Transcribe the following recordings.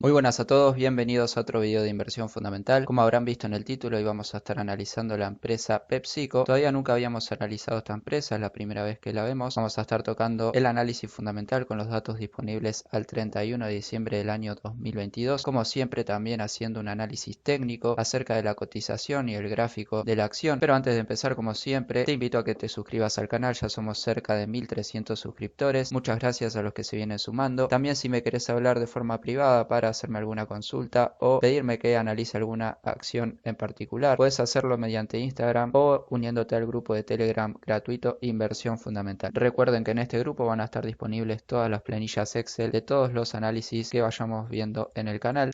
Muy buenas a todos, bienvenidos a otro video de inversión fundamental. Como habrán visto en el título, hoy vamos a estar analizando la empresa PepsiCo. Todavía nunca habíamos analizado esta empresa, es la primera vez que la vemos. Vamos a estar tocando el análisis fundamental con los datos disponibles al 31 de diciembre del año 2022. Como siempre, también haciendo un análisis técnico acerca de la cotización y el gráfico de la acción. Pero antes de empezar, como siempre, te invito a que te suscribas al canal, ya somos cerca de 1300 suscriptores. Muchas gracias a los que se vienen sumando. También si me querés hablar de forma privada para hacerme alguna consulta o pedirme que analice alguna acción en particular, puedes hacerlo mediante Instagram o uniéndote al grupo de Telegram gratuito Inversión Fundamental. Recuerden que en este grupo van a estar disponibles todas las planillas Excel de todos los análisis que vayamos viendo en el canal.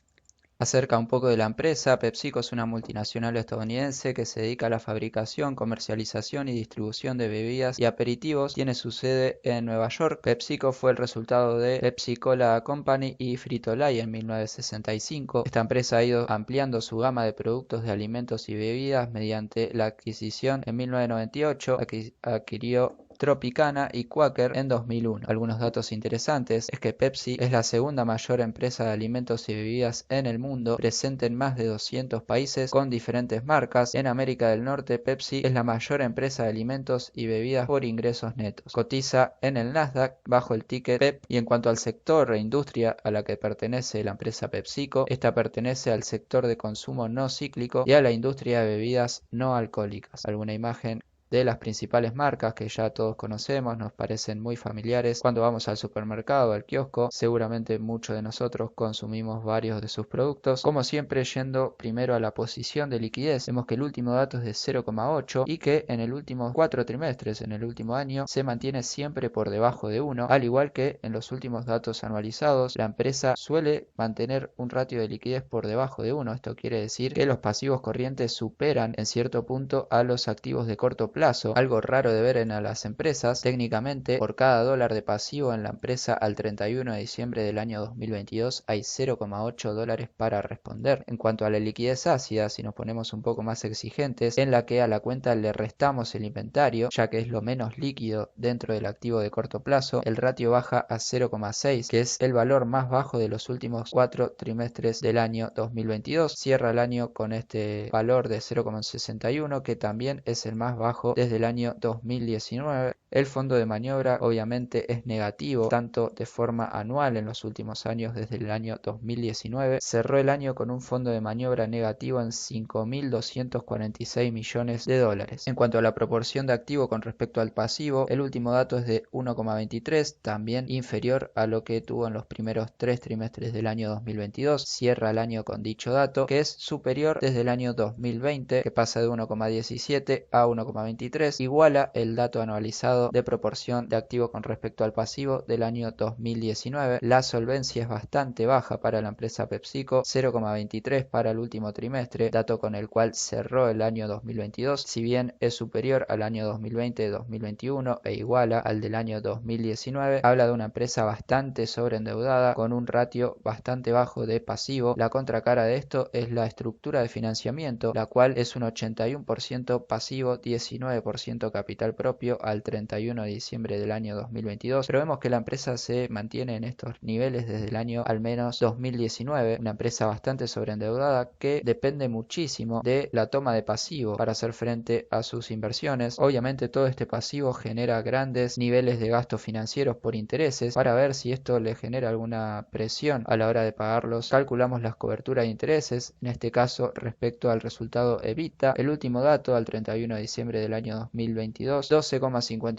Acerca un poco de la empresa, PepsiCo es una multinacional estadounidense que se dedica a la fabricación, comercialización y distribución de bebidas y aperitivos. Tiene su sede en Nueva York. PepsiCo fue el resultado de Pepsi Cola Company y Frito-Lay en 1965. Esta empresa ha ido ampliando su gama de productos de alimentos y bebidas mediante la adquisición. En 1998 adquirió Tropicana y Quaker en 2001. Algunos datos interesantes es que Pepsi es la segunda mayor empresa de alimentos y bebidas en el mundo, presente en más de 200 países con diferentes marcas. En América del Norte, Pepsi es la mayor empresa de alimentos y bebidas por ingresos netos. Cotiza en el Nasdaq bajo el ticker PEP. Y en cuanto al sector e industria a la que pertenece la empresa PepsiCo, esta pertenece al sector de consumo no cíclico y a la industria de bebidas no alcohólicas. Alguna imagen de las principales marcas que ya todos conocemos, nos parecen muy familiares. Cuando vamos al supermercado, al kiosco, seguramente muchos de nosotros consumimos varios de sus productos. Como siempre, yendo primero a la posición de liquidez, vemos que el último dato es de 0,8 y que en el último 4 trimestres, en el último año, se mantiene siempre por debajo de 1, al igual que en los últimos datos anualizados. La empresa suele mantener un ratio de liquidez por debajo de 1. Esto quiere decir que los pasivos corrientes superan en cierto punto a los activos de corto plazo, algo raro de ver en las empresas. Técnicamente, por cada dólar de pasivo en la empresa al 31 de diciembre del año 2022 hay 0,8 dólares para responder. En cuanto a la liquidez ácida, si nos ponemos un poco más exigentes, en la que a la cuenta le restamos el inventario, ya que es lo menos líquido dentro del activo de corto plazo, el ratio baja a 0,6, que es el valor más bajo de los últimos 4 trimestres del año 2022. Cierra el año con este valor de 0,61, que también es el más bajo desde el año 2019. El fondo de maniobra obviamente es negativo, tanto de forma anual en los últimos años desde el año 2019. Cerró el año con un fondo de maniobra negativo en 5.246 millones de dólares. En cuanto a la proporción de activo con respecto al pasivo, el último dato es de 1,23, también inferior a lo que tuvo en los primeros 3 trimestres del año 2022. Cierra el año con dicho dato, que es superior desde el año 2020, que pasa de 1,17 a 1,23, iguala el dato anualizado de proporción de activo con respecto al pasivo del año 2019. La solvencia es bastante baja para la empresa PepsiCo, 0,23 para el último trimestre, dato con el cual cerró el año 2022, si bien es superior al año 2020-2021 e iguala al del año 2019, habla de una empresa bastante sobreendeudada con un ratio bastante bajo de pasivo. La contracara de esto es la estructura de financiamiento, la cual es un 81% pasivo, 19% capital propio al 31 de diciembre del año 2022, pero vemos que la empresa se mantiene en estos niveles desde el año al menos 2019, una empresa bastante sobreendeudada que depende muchísimo de la toma de pasivo para hacer frente a sus inversiones. Obviamente todo este pasivo genera grandes niveles de gastos financieros por intereses. Para ver si esto le genera alguna presión a la hora de pagarlos, calculamos las coberturas de intereses, en este caso respecto al resultado EBITDA. El último dato al 31 de diciembre del año 2022, 12,54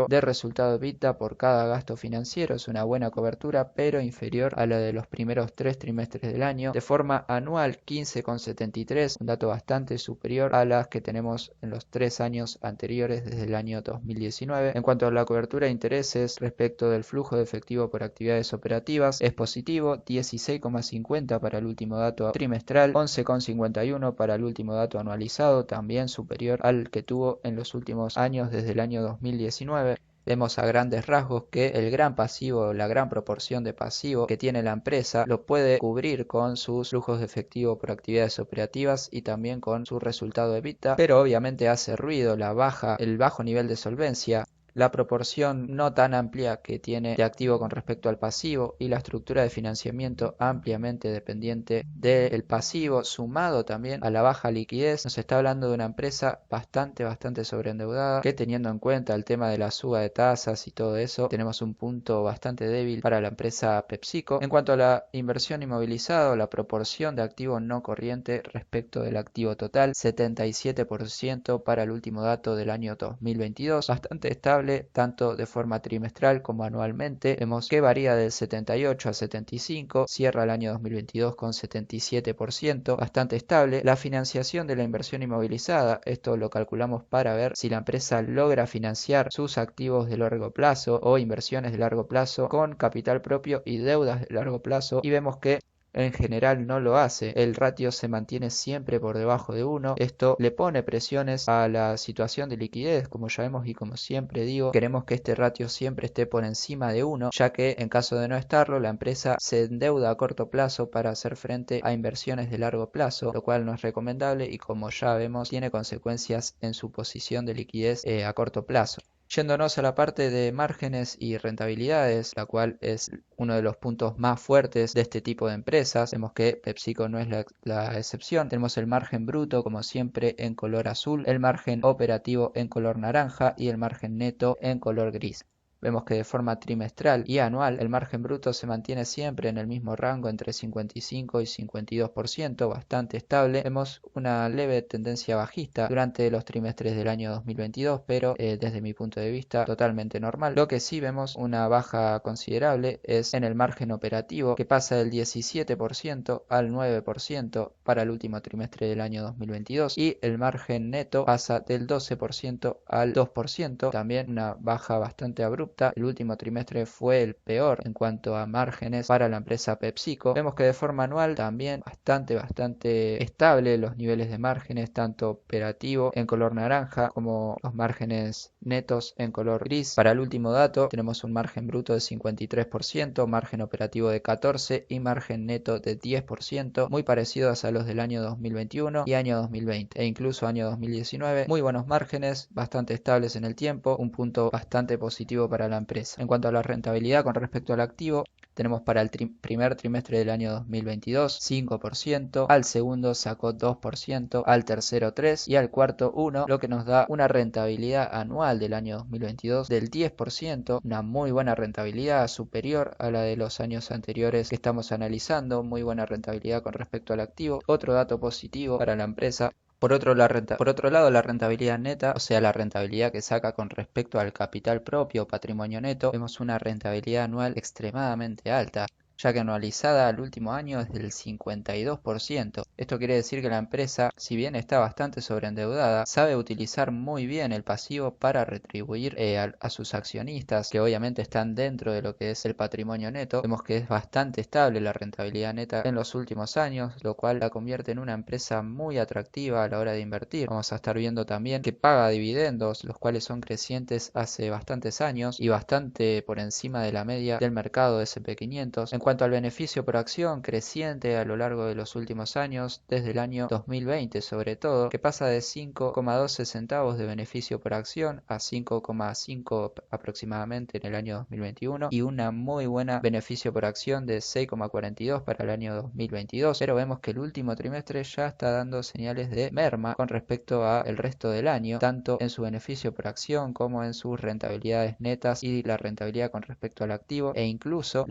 de resultado EBITDA por cada gasto financiero. Es una buena cobertura, pero inferior a la de los primeros 3 trimestres del año. De forma anual, 15,73, un dato bastante superior a las que tenemos en los 3 años anteriores desde el año 2019. En cuanto a la cobertura de intereses respecto del flujo de efectivo por actividades operativas, es positivo, 16,50 para el último dato trimestral, 11,51 para el último dato anualizado, también superior al que tuvo en los últimos años desde el año 2019. Vemos a grandes rasgos que el gran pasivo, la gran proporción de pasivo que tiene la empresa lo puede cubrir con sus flujos de efectivo por actividades operativas y también con su resultado EBITDA, pero obviamente hace ruido el bajo nivel de solvencia la proporción no tan amplia que tiene de activo con respecto al pasivo y la estructura de financiamiento ampliamente dependiente del pasivo, sumado también a la baja liquidez, nos está hablando de una empresa bastante sobreendeudada, que teniendo en cuenta el tema de la suba de tasas y todo eso, tenemos un punto bastante débil para la empresa PepsiCo. En cuanto a la inversión inmovilizada o la proporción de activo no corriente respecto del activo total, 77% para el último dato del año 2022, bastante estable tanto de forma trimestral como anualmente. Vemos que varía del 78 a 75, cierra el año 2022 con 77%, bastante estable. La financiación de la inversión inmovilizada, esto lo calculamos para ver si la empresa logra financiar sus activos de largo plazo o inversiones de largo plazo con capital propio y deudas de largo plazo, y vemos que en general no lo hace. El ratio se mantiene siempre por debajo de 1. Esto le pone presiones a la situación de liquidez, como ya vemos, y como siempre digo, queremos que este ratio siempre esté por encima de 1, ya que en caso de no estarlo, la empresa se endeuda a corto plazo para hacer frente a inversiones de largo plazo, lo cual no es recomendable y, como ya vemos, tiene consecuencias en su posición de liquidez a corto plazo. Yéndonos a la parte de márgenes y rentabilidades, la cual es uno de los puntos más fuertes de este tipo de empresas, vemos que PepsiCo no es la excepción. Tenemos el margen bruto, como siempre, en color azul, el margen operativo en color naranja y el margen neto en color gris. Vemos que de forma trimestral y anual el margen bruto se mantiene siempre en el mismo rango entre 55 y 52%, bastante estable. Vemos una leve tendencia bajista durante los trimestres del año 2022, pero desde mi punto de vista totalmente normal. Lo que sí vemos una baja considerable es en el margen operativo, que pasa del 17% al 9% para el último trimestre del año 2022, y el margen neto pasa del 12% al 2%, también una baja bastante abrupta. El último trimestre fue el peor en cuanto a márgenes para la empresa PepsiCo. Vemos que de forma anual también bastante estable los niveles de márgenes, tanto operativo en color naranja como los márgenes netos en color gris. Para el último dato tenemos un margen bruto de 53%, margen operativo de 14% y margen neto de 10%, muy parecidos a los del año 2021 y año 2020 e incluso año 2019. Muy buenos márgenes, bastante estables en el tiempo, un punto bastante positivo para la empresa. En cuanto a la rentabilidad con respecto al activo, tenemos para el primer trimestre del año 2022 5%, al segundo sacó 2%, al tercero 3% y al cuarto 1%, lo que nos da una rentabilidad anual del año 2022 del 10%, una muy buena rentabilidad superior a la de los años anteriores que estamos analizando, muy buena rentabilidad con respecto al activo. Otro dato positivo para la empresa. Por otro lado, la rentabilidad neta, o sea, la rentabilidad que saca con respecto al capital propio o patrimonio neto, vemos una rentabilidad anual extremadamente alta, ya que anualizada al último año es del 52%. Esto quiere decir que la empresa, si bien está bastante sobreendeudada, sabe utilizar muy bien el pasivo para retribuir a sus accionistas, que obviamente están dentro de lo que es el patrimonio neto. Vemos que es bastante estable la rentabilidad neta en los últimos años, lo cual la convierte en una empresa muy atractiva a la hora de invertir. Vamos a estar viendo también que paga dividendos, los cuales son crecientes hace bastantes años y bastante por encima de la media del mercado de S&P 500. En cuanto al beneficio por acción, creciente a lo largo de los últimos años, desde el año 2020 sobre todo, que pasa de 5,12 centavos de beneficio por acción a 5,5 aproximadamente en el año 2021, y una muy buena beneficio por acción de 6,42 para el año 2022, pero vemos que el último trimestre ya está dando señales de merma con respecto al resto del año, tanto en su beneficio por acción como en sus rentabilidades netas y la rentabilidad con respecto al activo, e incluso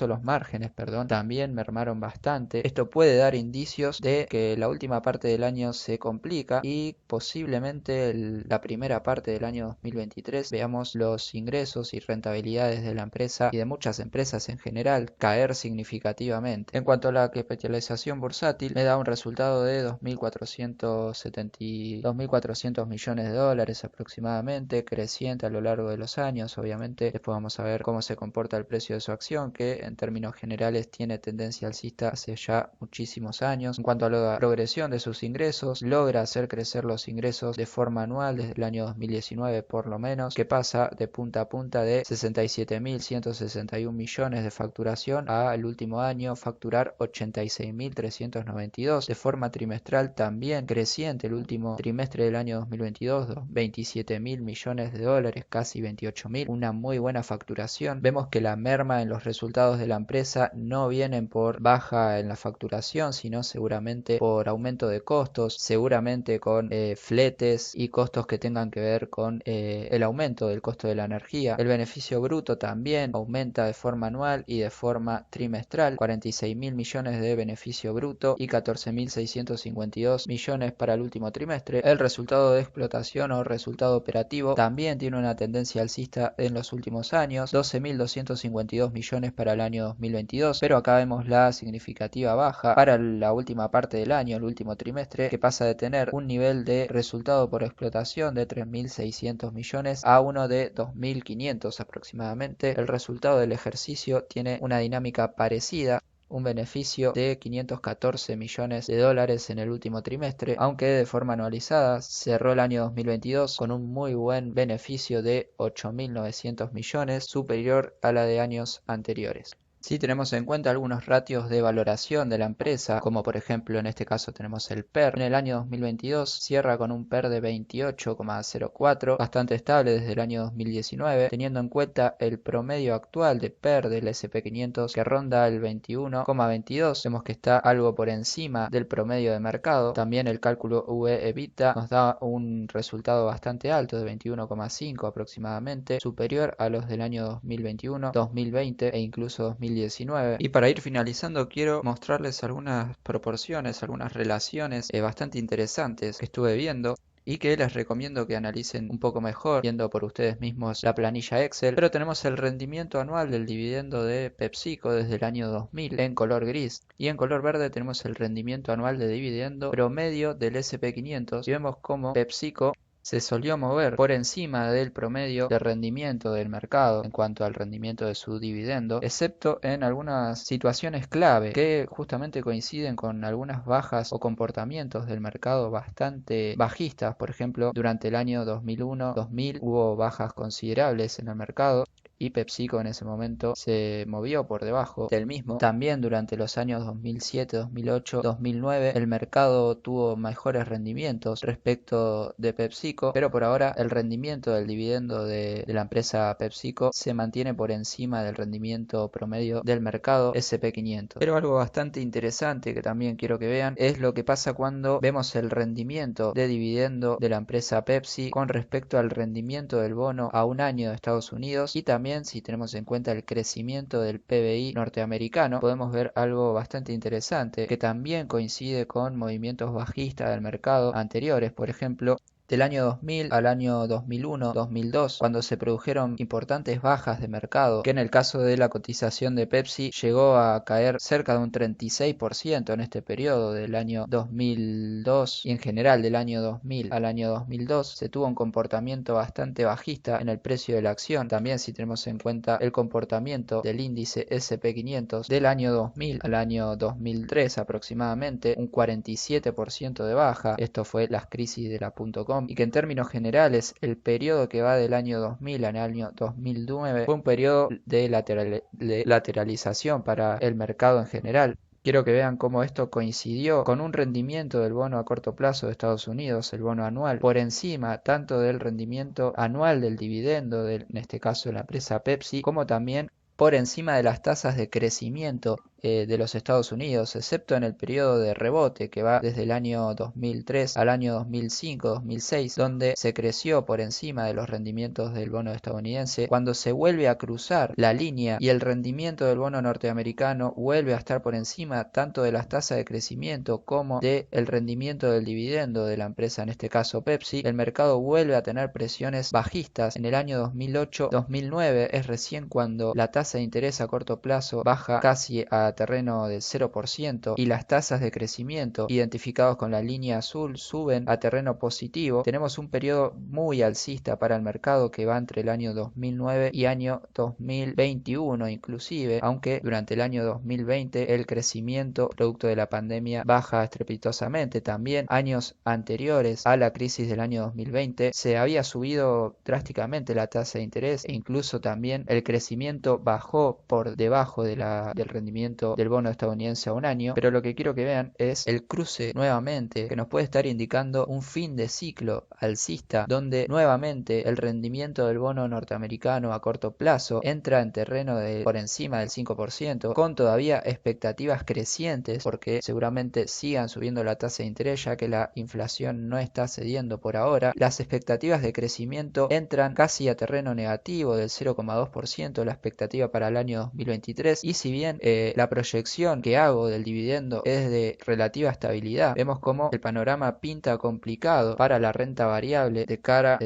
los márgenes, también mermaron bastante. Esto puede dar indicios de que la última parte del año se complica y posiblemente la primera parte del año 2023 veamos los ingresos y rentabilidades de la empresa y de muchas empresas en general caer significativamente. En cuanto a la capitalización bursátil, me da un resultado de 2.400 millones de dólares aproximadamente, creciente a lo largo de los años. Obviamente después vamos a ver cómo se comporta el precio de su acción, facturación que en términos generales tiene tendencia alcista hace ya muchísimos años. En cuanto a la progresión de sus ingresos, logra hacer crecer los ingresos de forma anual desde el año 2019 por lo menos, que pasa de punta a punta de 67.161 millones de facturación a el último año facturar 86.392 de forma trimestral también creciente. El último trimestre del año 2022, 27.000 millones de dólares, casi 28.000, una muy buena facturación. Vemos que la merma en los resultados de la empresa no vienen por baja en la facturación, sino seguramente por aumento de costos, seguramente con fletes y costos que tengan que ver con el aumento del costo de la energía. El beneficio bruto también aumenta de forma anual y de forma trimestral, 46.000 millones de beneficio bruto y 14.652 millones para el último trimestre. El resultado de explotación o resultado operativo también tiene una tendencia alcista en los últimos años, 12.252 millones para el año 2022, pero acá vemos la significativa baja para la última parte del año, el último trimestre, que pasa de tener un nivel de resultado por explotación de 3.600 millones a uno de 2.500 aproximadamente. El resultado del ejercicio tiene una dinámica parecida, un beneficio de 514 millones de dólares en el último trimestre, aunque de forma anualizada cerró el año 2022 con un muy buen beneficio de 8.900 millones, superior a la de años anteriores. Si tenemos en cuenta algunos ratios de valoración de la empresa, como por ejemplo en este caso tenemos el PER, en el año 2022 cierra con un PER de 28,04, bastante estable desde el año 2019, teniendo en cuenta el promedio actual de PER del S&P 500 que ronda el 21,22, vemos que está algo por encima del promedio de mercado. También el cálculo UE/EBITDA nos da un resultado bastante alto de 21,5 aproximadamente, superior a los del año 2021, 2020 e incluso 2019. Y para ir finalizando quiero mostrarles algunas proporciones, algunas relaciones bastante interesantes que estuve viendo y que les recomiendo que analicen un poco mejor viendo por ustedes mismos la planilla Excel. Pero tenemos el rendimiento anual del dividendo de PepsiCo desde el año 2000 en color gris, y en color verde tenemos el rendimiento anual de dividendo promedio del S&P 500, y vemos cómo PepsiCo se solió mover por encima del promedio de rendimiento del mercado en cuanto al rendimiento de su dividendo, excepto en algunas situaciones clave que justamente coinciden con algunas bajas o comportamientos del mercado bastante bajistas. Por ejemplo, durante el año 2001-2000 hubo bajas considerables en el mercado y PepsiCo en ese momento se movió por debajo del mismo. También durante los años 2007, 2008, 2009 el mercado tuvo mejores rendimientos respecto de PepsiCo, pero por ahora el rendimiento del dividendo de la empresa PepsiCo se mantiene por encima del rendimiento promedio del mercado S&P 500. Pero algo bastante interesante que también quiero que vean es lo que pasa cuando vemos el rendimiento de dividendo de la empresa Pepsi con respecto al rendimiento del bono a un año de Estados Unidos, y también si tenemos en cuenta el crecimiento del PBI norteamericano, podemos ver algo bastante interesante que también coincide con movimientos bajistas del mercado anteriores. Por ejemplo, del año 2000 al año 2001-2002, cuando se produjeron importantes bajas de mercado, que en el caso de la cotización de Pepsi llegó a caer cerca de un 36% en este periodo del año 2002, y en general del año 2000 al año 2002 se tuvo un comportamiento bastante bajista en el precio de la acción. También si tenemos en cuenta el comportamiento del índice S&P 500 del año 2000 al año 2003 aproximadamente, un 47% de baja. Esto fue las crisis de la .com, y que en términos generales el periodo que va del año 2000 al año 2009 fue un periodo de lateralización para el mercado en general. Quiero que vean cómo esto coincidió con un rendimiento del bono a corto plazo de Estados Unidos, el bono anual, por encima tanto del rendimiento anual del dividendo, en este caso de la empresa Pepsi, como también por encima de las tasas de crecimiento de los Estados Unidos, excepto en el periodo de rebote que va desde el año 2003 al año 2005-2006, donde se creció por encima de los rendimientos del bono estadounidense. Cuando se vuelve a cruzar la línea y el rendimiento del bono norteamericano vuelve a estar por encima tanto de las tasas de crecimiento como del rendimiento del dividendo de la empresa, en este caso Pepsi, el mercado vuelve a tener presiones bajistas. En el año 2008-2009 es recién cuando la tasa de interés a corto plazo baja casi a terreno del 0% y las tasas de crecimiento identificados con la línea azul suben a terreno positivo, tenemos un periodo muy alcista para el mercado que va entre el año 2009 y año 2021 inclusive, aunque durante el año 2020 el crecimiento producto de la pandemia baja estrepitosamente. También años anteriores a la crisis del año 2020 se había subido drásticamente la tasa de interés e incluso también el crecimiento bajó por debajo de del rendimiento del bono estadounidense a un año, pero lo que quiero que vean es el cruce nuevamente que nos puede estar indicando un fin de ciclo alcista donde nuevamente el rendimiento del bono norteamericano a corto plazo entra en terreno de por encima del 5% con todavía expectativas crecientes porque seguramente sigan subiendo la tasa de interés ya que la inflación no está cediendo por ahora. Las expectativas de crecimiento entran casi a terreno negativo del 0,2% la expectativa para el año 2023 y si bien la proyección que hago del dividendo es de relativa estabilidad, vemos como el panorama pinta complicado para la renta variable de cara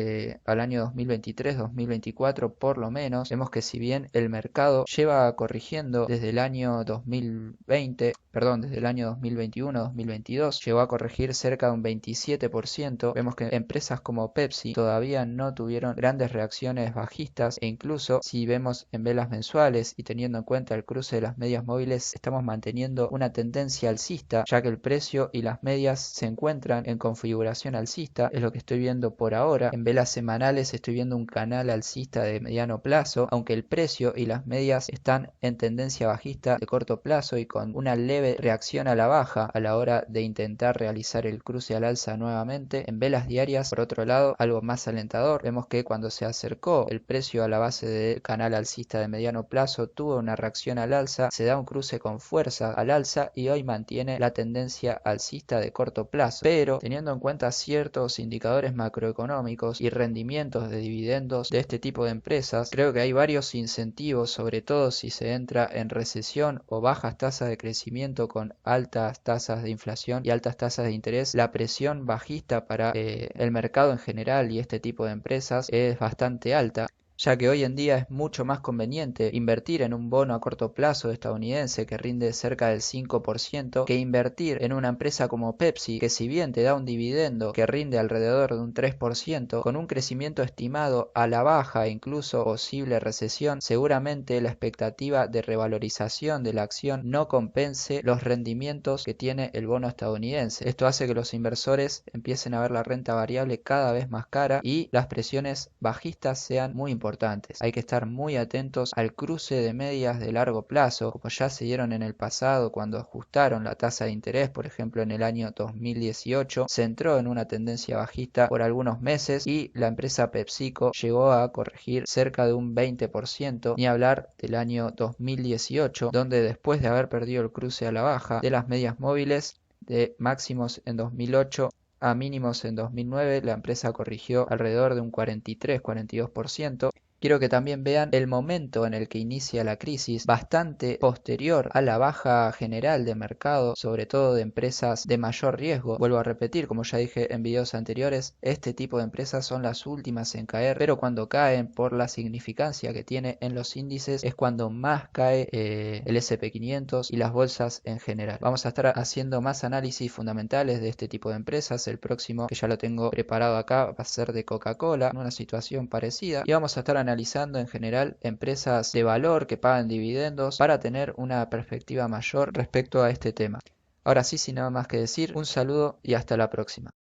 al año 2023-2024 por lo menos. Vemos que si bien el mercado lleva corrigiendo desde el año 2021-2022 llegó a corregir cerca de un 27%, vemos que empresas como Pepsi todavía no tuvieron grandes reacciones bajistas e incluso si vemos en velas mensuales y teniendo en cuenta el cruce de las medias móviles estamos manteniendo una tendencia alcista ya que el precio y las medias se encuentran en configuración alcista, es lo que estoy viendo por ahora. En velas semanales estoy viendo un canal alcista de mediano plazo, aunque el precio y las medias están en tendencia bajista de corto plazo y con una leve reacción a la baja a la hora de intentar realizar el cruce al alza nuevamente. En velas diarias, por otro lado, algo más alentador, vemos que cuando se acercó el precio a la base del canal alcista de mediano plazo tuvo una reacción al alza, se da un cruce con fuerza al alza y hoy mantiene la tendencia alcista de corto plazo, pero teniendo en cuenta ciertos indicadores macroeconómicos y rendimientos de dividendos de este tipo de empresas, creo que hay varios incentivos, sobre todo si se entra en recesión o bajas tasas de crecimiento con altas tasas de inflación y altas tasas de interés. La presión bajista para el mercado en general y este tipo de empresas es bastante alta, ya que hoy en día es mucho más conveniente invertir en un bono a corto plazo estadounidense que rinde cerca del 5% que invertir en una empresa como Pepsi que si bien te da un dividendo que rinde alrededor de un 3% con un crecimiento estimado a la baja e incluso posible recesión, seguramente la expectativa de revalorización de la acción no compense los rendimientos que tiene el bono estadounidense. Esto hace que los inversores empiecen a ver la renta variable cada vez más cara y las presiones bajistas sean muy importantes. Hay que estar muy atentos al cruce de medias de largo plazo, como ya se dieron en el pasado cuando ajustaron la tasa de interés, por ejemplo en el año 2018, se entró en una tendencia bajista por algunos meses y la empresa PepsiCo llegó a corregir cerca de un 20%, ni hablar del año 2018, donde después de haber perdido el cruce a la baja de las medias móviles de máximos en 2008 a mínimos en 2009, la empresa corrigió alrededor de un 43-42%. Quiero que también vean el momento en el que inicia la crisis, bastante posterior a la baja general de mercado, sobre todo de empresas de mayor riesgo. Vuelvo a repetir, como ya dije en videos anteriores, este tipo de empresas son las últimas en caer, pero cuando caen por la significancia que tiene en los índices es cuando más cae el S&P 500 y las bolsas en general. Vamos a estar haciendo más análisis fundamentales de este tipo de empresas. El próximo, que ya lo tengo preparado acá, va a ser de Coca-Cola, en una situación parecida, y vamos a estar analizando en general empresas de valor que pagan dividendos para tener una perspectiva mayor respecto a este tema. Ahora sí, sin nada más que decir, un saludo y hasta la próxima.